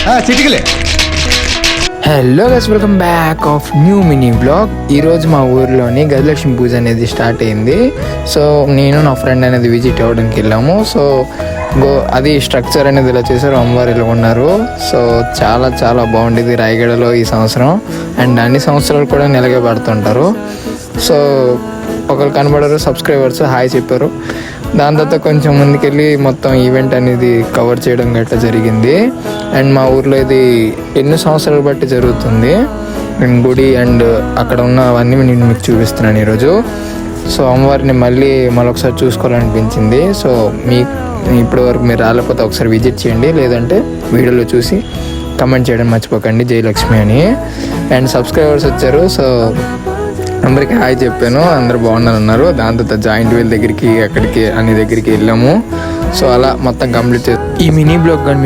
చిటికలే. Hello guys, welcome back of new mini blog. ఈరోజు మా ఊర్లోని గజలక్ష్మి పూజ అనేది స్టార్ట్ అయింది. సో నేను నా ఫ్రెండ్ అనేది విజిట్ అవ్వడానికి వెళ్ళాము. సో అది స్ట్రక్చర్ అనేది ఇలా చేశారు, అమ్మవారు ఇలా ఉన్నారు. సో చాలా చాలా బాగుండేది రాయగడలో ఈ సంవత్సరం. అండ్ అన్ని సంవత్సరాలు కూడా నిలగే పడుతుంటారు. సో ఒకరు కనబడారు, సబ్స్క్రైబర్స్ హాయ్ చెప్పారు. దాని తర్వాత కొంచెం ముందుకెళ్ళి మొత్తం ఈవెంట్ అనేది కవర్ చేయడం గట్రా జరిగింది. అండ్ మా ఊర్లో ఇది ఎన్నో సంవత్సరాలు బట్టి జరుగుతుంది. అండ్ గుడి అండ్ అక్కడ ఉన్నవన్నీ నేను మీకు చూపిస్తున్నాను ఈరోజు. సో అమ్మవారిని మళ్ళొకసారి చూసుకోవాలనిపించింది. సో ఇప్పటి వరకు మీరు రాలేకపోతే ఒకసారి విజిట్ చేయండి, లేదంటే వీడియోలో చూసి కమెంట్ చేయడం మర్చిపోకండి జయలక్ష్మి అని. అండ్ సబ్స్క్రైబర్స్ వచ్చారు. సో అందరికీ హాయ్ చెప్పాను, అందరు బాగున్నారు అన్నారు. దాని తర్వాత జాయింట్ వీల్ దగ్గరికి అక్కడికి అన్ని దగ్గరికి వెళ్ళాము. సో అలా మొత్తం కంప్లీట్ ఈ మినీ బ్లాగ్ కానీ